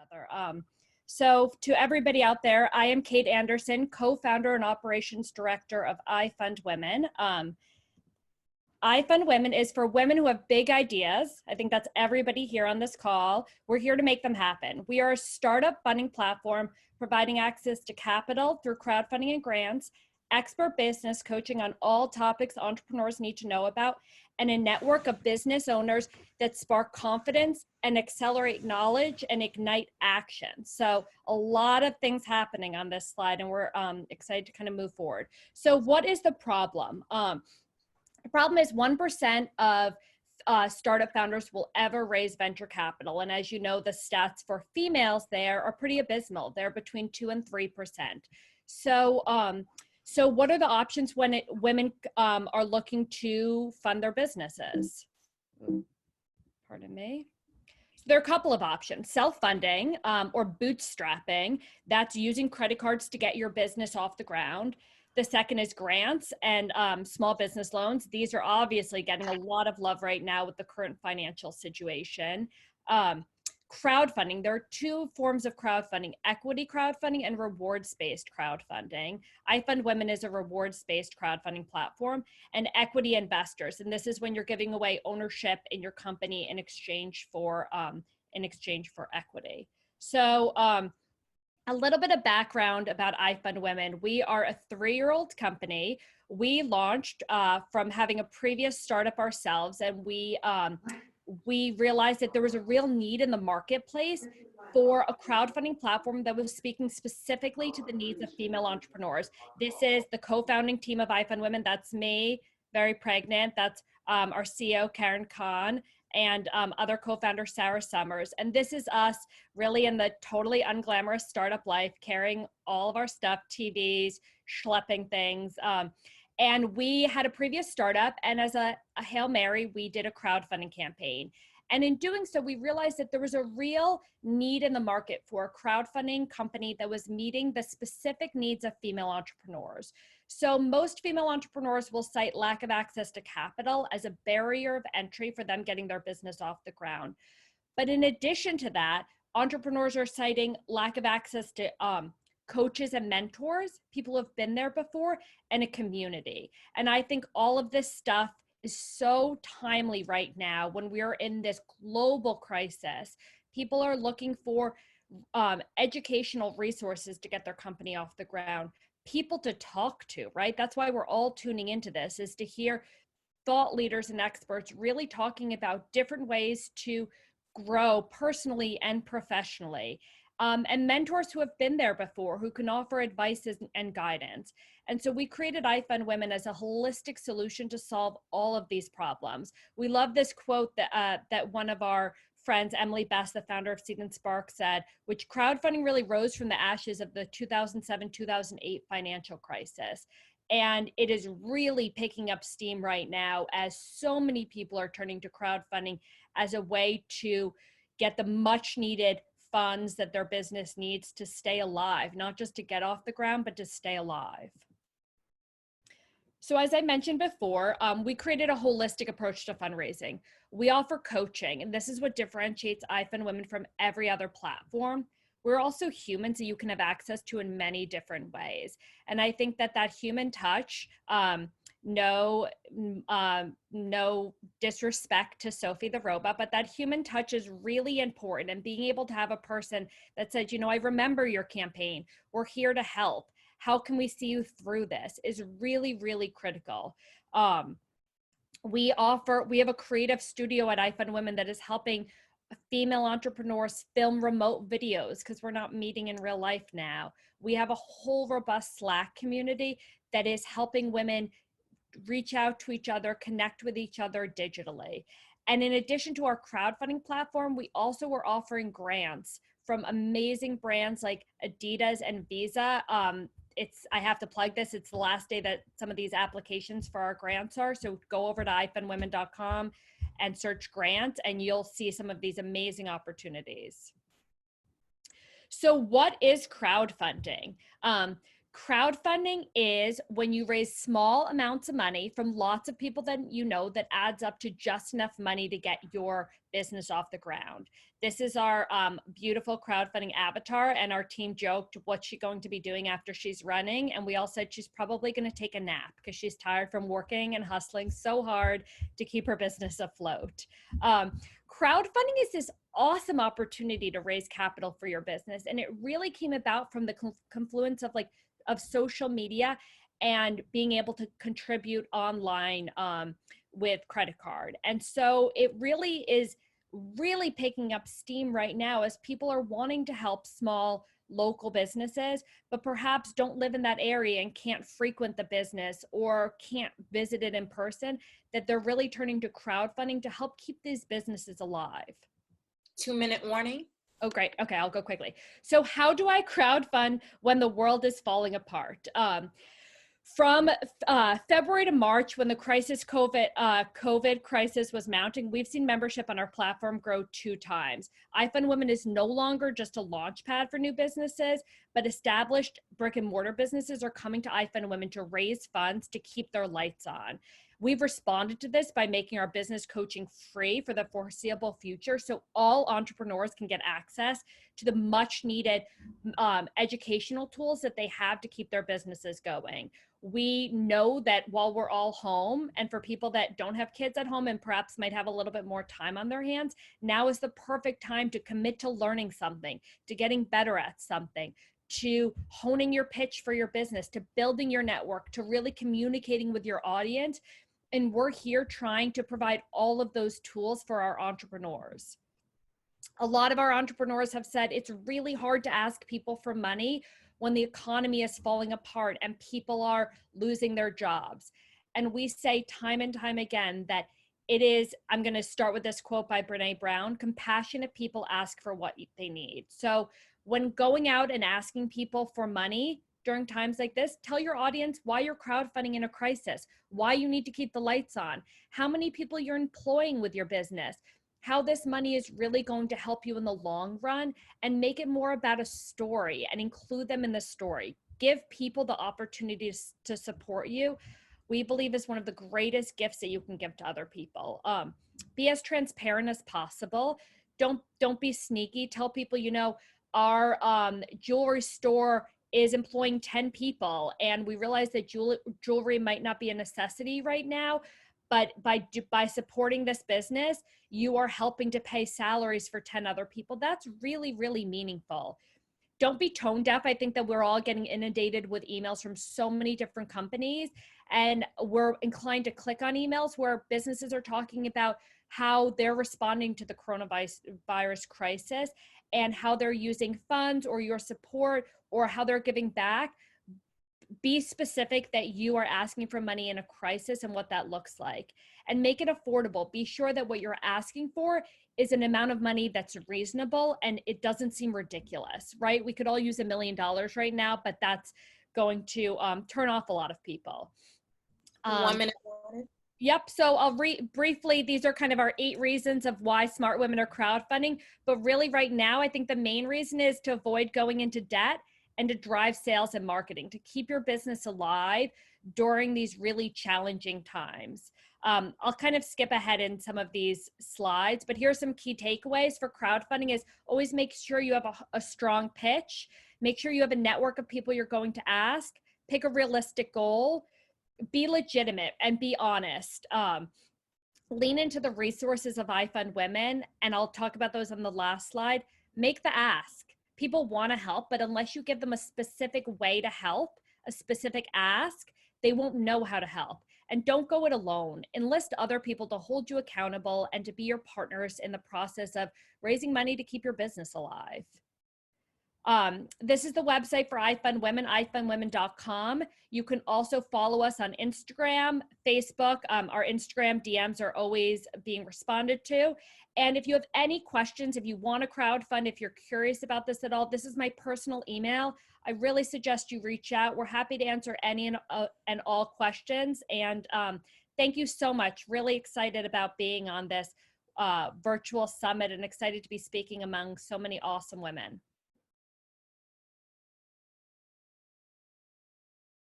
together. So to everybody out there, I am Kate Anderson, co-founder and operations director of IFundWomen. IFundWomen is for women who have big ideas. I think that's everybody here on this call. We're here to make them happen. We are a startup funding platform providing access to capital through crowdfunding and grants, expert business coaching on all topics entrepreneurs need to know about, and a network of business owners that spark confidence and accelerate knowledge and ignite action. So a lot of things happening on this slide, and we're excited to kind of move forward. So what is the problem? The problem is 1% of startup founders will ever raise venture capital. And as you know, the stats for females there are pretty abysmal. They're between 2 and 3%. So what are the options when women are looking to fund their businesses? Pardon me. So there are a couple of options: self-funding or bootstrapping. That's using credit cards to get your business off the ground. The second is grants and small business loans. These are obviously getting a lot of love right now with the current financial situation. Crowdfunding, there are two forms of crowdfunding: equity crowdfunding and rewards-based crowdfunding. IFundWomen is a rewards-based crowdfunding platform, and equity investors. And this is when you're giving away ownership in your company in exchange for equity. So a little bit of background about IFundWomen. We are a 3-year-old company. We launched from having a previous startup ourselves, and we realized that there was a real need in the marketplace for a crowdfunding platform that was speaking specifically to the needs of female entrepreneurs. This is the co-founding team of IFundWomen. That's me, very pregnant. That's our CEO, Karen Khan, and other co-founder, Sarah Summers. And this is us really in the totally unglamorous startup life, carrying all of our stuff, TVs, schlepping things. And we had a previous startup, and as a Hail Mary, we did a crowdfunding campaign. And in doing so, we realized that there was a real need in the market for a crowdfunding company that was meeting the specific needs of female entrepreneurs. So most female entrepreneurs will cite lack of access to capital as a barrier of entry for them getting their business off the ground. But in addition to that, entrepreneurs are citing lack of access to coaches and mentors, people who have been there before, and a community. And I think all of this stuff is so timely right now when we are in this global crisis. People are looking for educational resources to get their company off the ground, people to talk to, right? That's why we're all tuning into this, is to hear thought leaders and experts really talking about different ways to grow personally and professionally. And mentors who have been there before, who can offer advice and guidance. And so we created IFundWomen as a holistic solution to solve all of these problems. We love this quote that one of our friends, Emily Best, the founder of Seed and Spark, said, which crowdfunding really rose from the ashes of the 2007-2008 financial crisis. And it is really picking up steam right now as so many people are turning to crowdfunding as a way to get the much needed funds that their business needs to stay alive, not just to get off the ground, but to stay alive. So as I mentioned before, we created a holistic approach to fundraising. We offer coaching, and this is what differentiates IFundWomen from every other platform. We're also human, so you can have access to in many different ways. And I think that that human touch, no disrespect to Sophie the robot, but that human touch is really important. And being able to have a person that says, you know, I remember your campaign, we're here to help, how can we see you through this, is really, really critical. We have a creative studio at IFundWomen that is helping female entrepreneurs film remote videos because we're not meeting in real life now. We have a whole robust Slack community that is helping women reach out to each other, connect with each other digitally. And in addition to our crowdfunding platform, we also were offering grants from amazing brands like Adidas and Visa. I have to plug this, it's the last day that some of these applications for our grants are. So go over to ifundwomen.com and search grants, and you'll see some of these amazing opportunities. So what is crowdfunding? Crowdfunding is when you raise small amounts of money from lots of people that you know that adds up to just enough money to get your business off the ground. This is our beautiful crowdfunding avatar, and our team joked what's she going to be doing after she's running, and we all said she's probably going to take a nap because she's tired from working and hustling so hard to keep her business afloat. Crowdfunding is this awesome opportunity to raise capital for your business, and it really came about from the confluence of social media and being able to contribute online with credit card. And so it really is really picking up steam right now as people are wanting to help small local businesses, but perhaps don't live in that area and can't frequent the business or can't visit it in person, that they're really turning to crowdfunding to help keep these businesses alive. 2-minute warning. Oh, great. Okay, I'll go quickly. So how do I crowdfund when the world is falling apart? From February to March, when the COVID crisis was mounting, we've seen membership on our platform grow 2 times. IFundWomen is no longer just a launch pad for new businesses, but established brick and mortar businesses are coming to IFundWomen to raise funds to keep their lights on. We've responded to this by making our business coaching free for the foreseeable future, so all entrepreneurs can get access to the much needed educational tools that they have to keep their businesses going. We know that while we're all home, and for people that don't have kids at home and perhaps might have a little bit more time on their hands, now is the perfect time to commit to learning something, to getting better at something, to honing your pitch for your business, to building your network, to really communicating with your audience. And we're here trying to provide all of those tools for our entrepreneurs. A lot of our entrepreneurs have said it's really hard to ask people for money when the economy is falling apart and people are losing their jobs. And we say time and time again that it is, I'm going to start with this quote by Brene Brown, compassionate people ask for what they need. So when going out and asking people for money during times like this, tell your audience why you're crowdfunding in a crisis, why you need to keep the lights on, how many people you're employing with your business, how this money is really going to help you in the long run, and make it more about a story and include them in the story. Give people the opportunities to support you. We believe is one of the greatest gifts that you can give to other people. Be as transparent as possible. Don't be sneaky. Tell people, you know, our jewelry store is employing 10 people, and we realize that jewelry might not be a necessity right now, but by supporting this business, you are helping to pay salaries for 10 other people. That's really, really meaningful. Don't be tone deaf. I think that we're all getting inundated with emails from so many different companies, and we're inclined to click on emails where businesses are talking about how they're responding to the coronavirus crisis and how they're using funds or your support or how they're giving back. Be specific that you are asking for money in a crisis and what that looks like, and make it affordable. Be sure that what you're asking for is an amount of money that's reasonable and it doesn't seem ridiculous, right? We could all use $1 million right now, but that's going to turn off a lot of people. 1 minute. Yep. So I'll briefly, these are kind of our 8 reasons of why smart women are crowdfunding. But really right now, I think the main reason is to avoid going into debt and to drive sales and marketing, to keep your business alive during these really challenging times. I'll kind of skip ahead in some of these slides, but here's some key takeaways for crowdfunding is always make sure you have a strong pitch. Make sure you have a network of people you're going to ask. Pick a realistic goal. Be legitimate and be honest. Lean into the resources of IFundWomen, and I'll talk about those on the last slide. Make the ask. People want to help, but unless you give them a specific way to help, a specific ask, they won't know how to help. And don't go it alone. Enlist other people to hold you accountable and to be your partners in the process of raising money to keep your business alive. This is the website for IFundWomen, ifundwomen.com. You can also follow us on Instagram, Facebook. Our Instagram DMs are always being responded to. And if you have any questions, if you want to crowdfund, if you're curious about this at all, this is my personal email. I really suggest you reach out. We're happy to answer any and all questions. And thank you so much. Really excited about being on this virtual summit and excited to be speaking among so many awesome women.